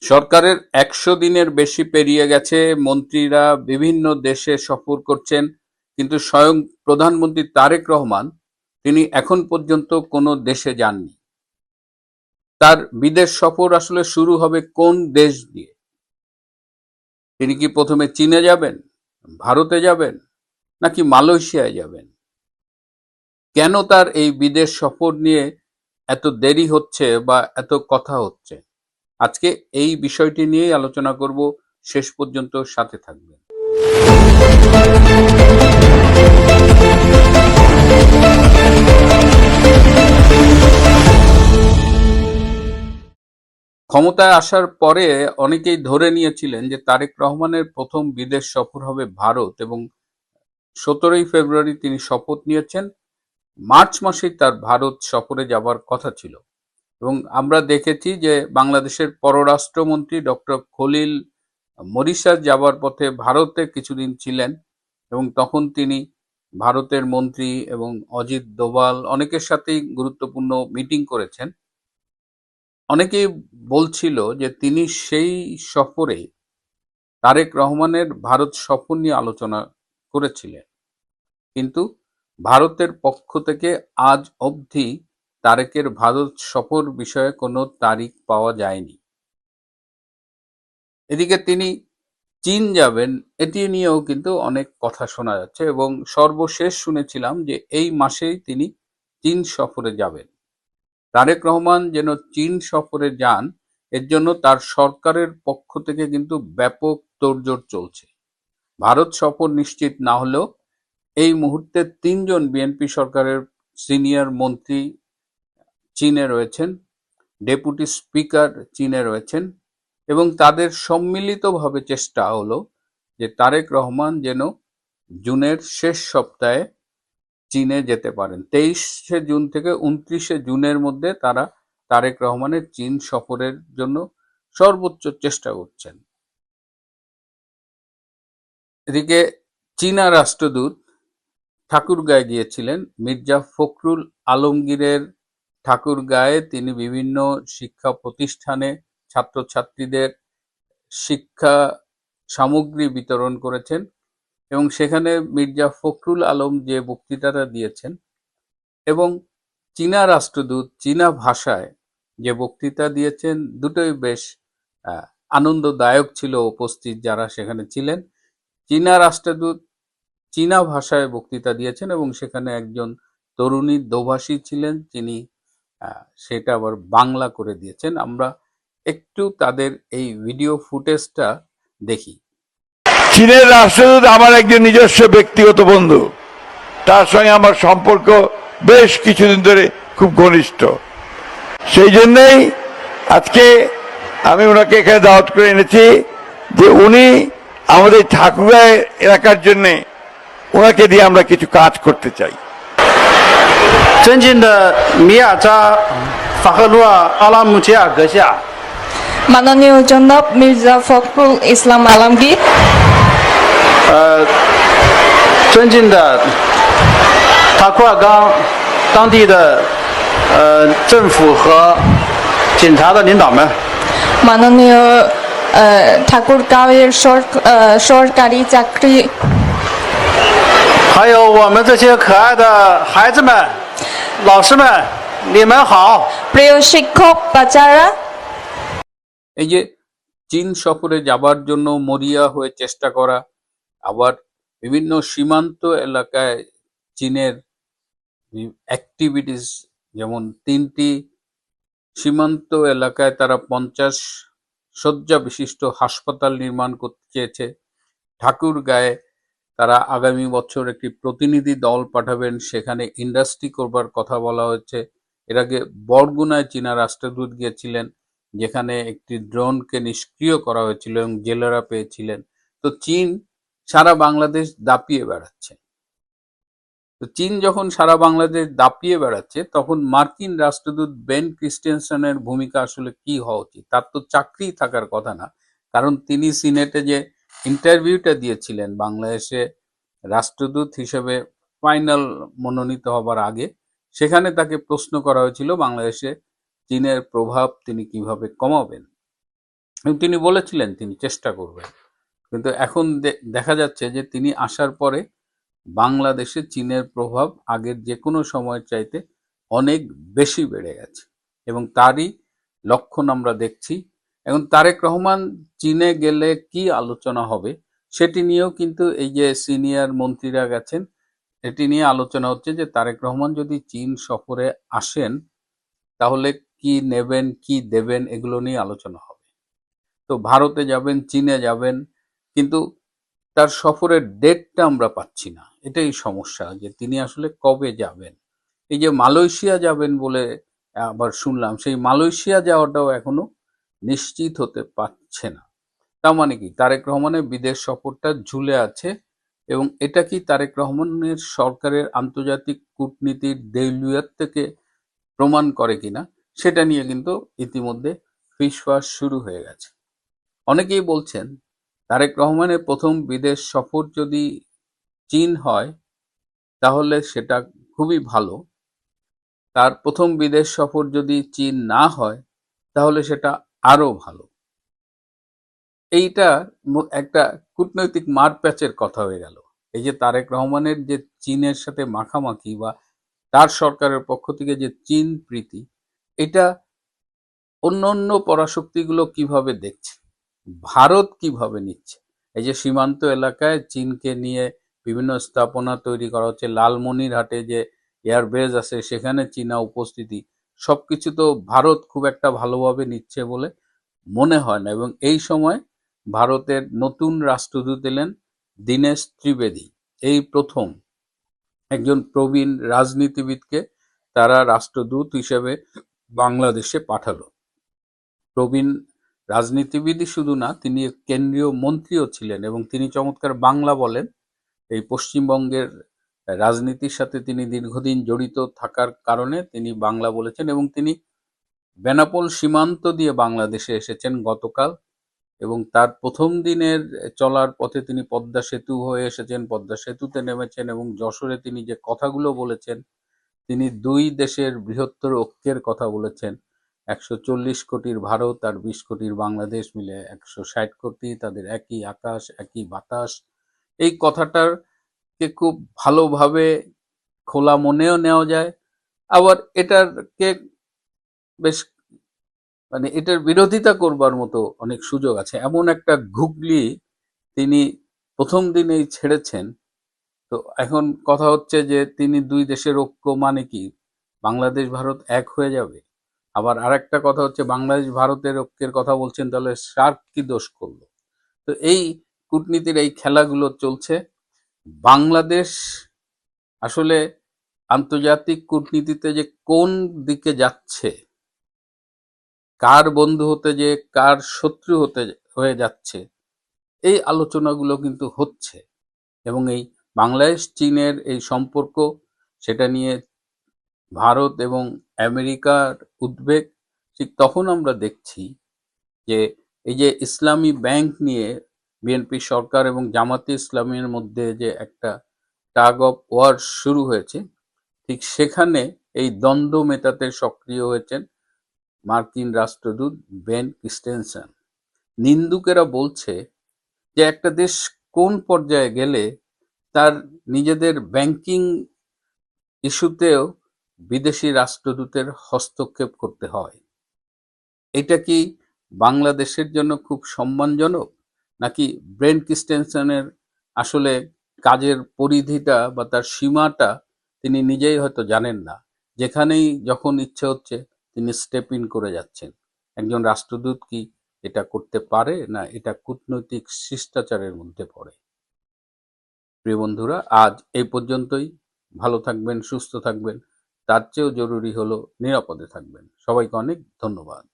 সরকারের ১০০ দিনের বেশি পেরিয়ে গেছে, মন্ত্রীরা বিভিন্ন দেশে সফর করছেন, কিন্তু স্বয়ং প্রধানমন্ত্রী তারেক রহমান তিনি এখন পর্যন্ত কোনো দেশে যাননি। তার বিদেশ সফর আসলে শুরু হবে কোন দেশ দিয়ে? তিনি কি প্রথমে চীনে যাবেন, ভারতে যাবেন, নাকি মালয়েশিয়ায় যাবেন? কেন তার এই বিদেশ সফর নিয়ে এত দেরি হচ্ছে বা এত কথা হচ্ছে? আজকে এই বিষয়টি নিয়েই আলোচনা করব, শেষ পর্যন্ত সাথে থাকবেন। ক্ষমতায় আসার পরে অনেকেই ধরে নিয়েছিলেন যে তারেক রহমানের প্রথম বিদেশ সফর হবে ভারত, এবং 17ই ফেব্রুয়ারি তিনি শপথ নিয়েছেন। মার্চ মাসেই তার ভারত সফরে যাবার কথা ছিল, এবং আমরা দেখেছি যে বাংলাদেশের পররাষ্ট্রমন্ত্রী ডক্টর খলিল মরিশাস যাবার পথে ভারতে কিছুদিন ছিলেন, এবং তখন তিনি ভারতের মন্ত্রী এবং অজিত দোভাল অনেকের সাথেই গুরুত্বপূর্ণ মিটিং করেছেন। অনেকেই বলছিল যে তিনি সেই সফরে তারেক রহমানের ভারত সফর নিয়ে আলোচনা করেছিলেন, কিন্তু ভারতের পক্ষ থেকে আজ অবধি তারেকের ভারত সফর বিষয়ে কোনো তারিখ পাওয়া যায়নি। এদিকে তিনি চীন যাবেন এটি নিয়েও কিন্তু অনেক কথা শোনা যাচ্ছে, এবং সর্বশেষ শুনেছিলাম যে এই মাসেই তিনি চীন সফরে যাবেন। তারেক রহমান যেন চীন সফরে যান, এর জন্য তার সরকারের পক্ষ থেকে কিন্তু ব্যাপক তোড়জোড় চলছে। ভারত সফর নিশ্চিত না হলেও এই মুহূর্তে ৩ জন বিএনপি সরকারের সিনিয়র মন্ত্রী চীনে রয়েছেন, ডেপুটি স্পিকার চীনে রয়েছেন, এবং তাদের সম্মিলিতভাবে চেষ্টা হলো যে তারেক রহমান যেন জুনের শেষ সপ্তাহে চীনে যেতে পারেন। 23শে জুন থেকে 29শে জুনের মধ্যে তারা তারেক রহমানের চীন সফরের জন্য সর্বোচ্চ চেষ্টা করছেন। এদিকে চীনা রাষ্ট্রদূত ঠাকুরগাঁয়ে গিয়েছিলেন। মির্জা ফখরুল আলমগীরের ঠাকুরগাঁয়ে তিনি বিভিন্ন শিক্ষা প্রতিষ্ঠানে ছাত্রছাত্রীদের শিক্ষা সামগ্রী বিতরণ করেছেন, এবং সেখানে মির্জা ফখরুল আলম যে বক্তৃতাটা দিয়েছেন এবং চীনা রাষ্ট্রদূত চীনা ভাষায় যে বক্তৃতা দিয়েছেন, দুটোই বেশ আনন্দদায়ক ছিল উপস্থিত যারা সেখানে ছিলেন। চীনা রাষ্ট্রদূত চীনা ভাষায় বক্তৃতা দিয়েছেন, এবং সেখানে একজন তরুণী দোভাষী ছিলেন, তিনি সেটা আবার বাংলা করে দিয়েছেন। আমরা একটু তাদের এই ভিডিও ফুটেজটা দেখি। চীনের রাষ্ট্রদূত আমার একজন নিজস্ব ব্যক্তিগত বন্ধু, তার সঙ্গে আমার সম্পর্ক বেশ কিছুদিন ধরে খুব ঘনিষ্ঠ। সেই জন্যই আজকে আমি ওনাকে এখানে দাওয়াত করে এনেছি যে উনি আমাদের ঠাকুরগাঁও এলাকার জন্য ওনাকে দিয়ে আমরা কিছু কাজ করতে চাই। 尊敬的米亚扎法赫鲁尔阿拉姆齐尔阁下， মাননীয় জনাব মির্জা ফখরুল ইসলাম আলমগীর, 尊敬的塔库尔冈当地的政府和警察的领导们， মাননীয় ঠাকুরগাঁওয়ের সরকারি চাকরি, 还有我们这些可爱的孩子们、老师们，你们好！ প্রিয় শিক্ষক বাচ্চারা। এই যে চীন সফরে যাবার জন্য মরিয়া হয়ে চেষ্টা করা, আবার বিভিন্ন সীমান্ত এলাকায় চীনের অ্যাক্টিভিটিস, যেমন 3টি সীমান্ত এলাকায় তারা 50 শয্যা বিশিষ্ট হাসপাতাল নির্মাণ করতে চেয়েছে। ঠাকুরগাঁয়ে তারা আগামী বছর একটি প্রতিনিধি দল পাঠাবেন, সেখানে ইন্ডাস্ট্রি করবার কথা বলা হয়েছে। এর আগে বরগুনায় চীনা রাষ্ট্রদূত গিয়েছিলেন, যেখানে একটি ড্রোনকে নিষ্ক্রিয় করা হয়েছিল এবং জেলেরা পেয়েছিলেন। তো চীন সারা বাংলাদেশ দাপিয়ে বেড়াচ্ছে। তো চীন যখন সারা বাংলাদেশ দাপিয়ে বেড়াচ্ছে, তখন মার্কিন রাষ্ট্রদূত বেন ক্রিস্টেনসনের ভূমিকা আসলে কি হওয়া উচিত? তার তো চাকরি থাকার কথা না, কারণ তিনি সিনেটে যে ইন্টারভিউটা দিয়েছিলেন বাংলাদেশে রাষ্ট্রদূত হিসেবে ফাইনাল মনোনীত হবার আগে, সেখানে তাকে প্রশ্ন করা হয়েছিল বাংলাদেশে চীনের প্রভাব তিনি কিভাবে কমাবেন। এবং তিনি বলেছিলেন তিনি চেষ্টা করবেন, কিন্তু এখন দেখা যাচ্ছে যে তিনি আসার পরে বাংলাদেশে চীনের প্রভাব আগের যে কোনো সময়ের চাইতে অনেক বেশি বেড়ে গেছে এবং তারই লক্ষণ আমরা দেখছি। এখন তারেক রহমান চীনে গেলে কি আলোচনা হবে সেটি নিয়েও কিন্তু এই যে সিনিয়র মন্ত্রীরা গেছেন, এটি নিয়ে আলোচনা হচ্ছে যে তারেক রহমান যদি চীন সফরে আসেন তাহলে কি নেবেন কি দেবেন এগুলো নিয়ে আলোচনা হবে। তো ভারতে যাবেন, চীনে যাবেন, কিন্তু তার সফরের ডেটটা আমরা পাচ্ছি না। এটাই সমস্যা যে তিনি আসলে কবে যাবেন। এই যে মালয়েশিয়া যাবেন বলে আবার শুনলাম, সেই মালয়েশিয়া যাওয়াটাও এখনো নিশ্চিত হতে পারছে না। তার মানে কি তারেক রহমানের বিদেশ সফরটা ঝুলে আছে এবং এটা কি তারেক রহমানের সরকারের আন্তর্জাতিক কূটনীতির দেউলিয়াত থেকে প্রমাণ করে কিনা সেটা নিয়ে কিন্তু ইতিমধ্যে ফিসফাস শুরু হয়ে গেছে। অনেকেই বলছেন তারেক রহমানের প্রথম বিদেশ সফর যদি চীন হয় তাহলে সেটা খুবই ভালো, তার প্রথম বিদেশ সফর যদি চীন না হয় তাহলে সেটা আরো ভালো। এইটা একটা কূটনৈতিক মারপ্যাচের কথা হয়ে গেল। এই যে তারেক রহমানের যে চীনের সাথে মাখামাখি বা তার সরকারের পক্ষ থেকে যে চীন প্রীতি, এটা অন্য অন্য পরাশক্তিগুলো কিভাবে দেখছে, ভারত কিভাবে নিচ্ছে। এই যে সীমান্ত এলাকায় চীনকে নিয়ে বিভিন্ন স্থাপনা তৈরি করা হচ্ছে, লালমনিরহাটে যে এয়ারবেস আছে সেখানে চীনা উপস্থিতি, সবকিছু তো ভারত খুব একটা ভালোভাবে নিচ্ছে বলে মনে হয় না। এবং এই সময় ভারতের নতুন রাষ্ট্রদূত এলেন দীনেশ ত্রিবেদী, এই প্রথম একজন প্রবীণ রাজনীতিবিদকে তারা রাষ্ট্রদূত হিসেবে বাংলাদেশে পাঠালো। প্রবীণ রাজনীতিবিদই শুধু না, তিনি কেন্দ্রীয় মন্ত্রীও ছিলেন এবং তিনি চমৎকার বাংলা বলেন। এই পশ্চিমবঙ্গের রাজনীতির সাথে তিনি দীর্ঘদিন জড়িত থাকার কারণে তিনি বাংলা বলেছেন এবং তিনি বেনাপোল সীমান্ত দিয়ে বাংলাদেশে এসেছেন গতকাল এবং তার প্রথম দিনের চলার পথে তিনি পদ্মা সেতু হয়ে এসেছেন, পদ্মা সেতুতে নেমেছেন এবং যশোরে তিনি যে কথাগুলো বলেছেন, তিনি দুই দেশের বৃহত্তর ঐক্যের কথা বলেছেন। 140 কোটির ভারত আর 20 কোটির বাংলাদেশ মিলে 160 কোটি, তাদের একই আকাশ একই বাতাস। এই কথাটাকে খুব ভালোভাবে খোলা মনেও নেওয়া যায়, আবার এটাকে বেশ মানে এটার বিরোধিতা করবার মতো অনেক সুযোগ আছে। এমন একটা ঘুগলি তিনি প্রথম দিনেই ছেড়েছেন। তো এখন কথা হচ্ছে যে তিনি দুই দেশের ঐক্য মানে কি বাংলাদেশ ভারত এক হয়ে যাবে। আবার আরেকটা কথা হচ্ছে বাংলাদেশ ভারতের ঐক্যের কথা বলছেন, তাহলে সার্ক কি দোষ করলো? তো এই কূটনীতির এই খেলাগুলো চলছে। বাংলাদেশ আসলে আন্তর্জাতিক কূটনীতিতে যে কোন দিকে যাচ্ছে, কার বন্ধু হতে যে কার শত্রু হয়ে যাচ্ছে, এই আলোচনাগুলো কিন্তু হচ্ছে এবং এই বাংলাদেশ চীনের এই সম্পর্ক, সেটা নিয়ে ভারত এবং আমেরিকার উদ্বেগ। ঠিক তখন আমরা দেখছি যে এই যে ইসলামী ব্যাংক নিয়ে বিএনপি সরকার এবং জামাতে ইসলামের মধ্যে যে একটা টাগ অফ ওয়ার শুরু হয়েছে, ঠিক সেখানে এই দ্বন্দ্ব মেটাতে সক্রিয় হয়েছেন মার্কিন রাষ্ট্রদূত বেন ক্রিস্টেনসেন। নিন্দুকেরা বলছে যে একটা দেশ কোন পর্যায়ে গেলে তার নিজেদের ব্যাংকিং ইস্যুতেও বিদেশি রাষ্ট্রদূতের হস্তক্ষেপ করতে হয়। এটা কি বাংলাদেশের জন্য খুব সম্মানজনক, নাকি ব্রেন ক্রিস্টেনসেনের আসলে কাজের পরিধিটা বা তার সীমাটা তিনি নিজেই হয়তো জানেন না, যেখানেই যখন ইচ্ছে হচ্ছে তিনি স্টেপ ইন করে যাচ্ছেন। একজন রাষ্ট্রদূত কি এটা করতে পারে? না এটা কূটনৈতিক শিষ্টাচারের মধ্যে পড়ে? প্রিয় বন্ধুরা, আজ এই পর্যন্তই। ভালো থাকবেন, সুস্থ থাকবেন, তার চেয়েও জরুরি হলো নিরাপদে থাকবেন। সবাইকে অনেক ধন্যবাদ।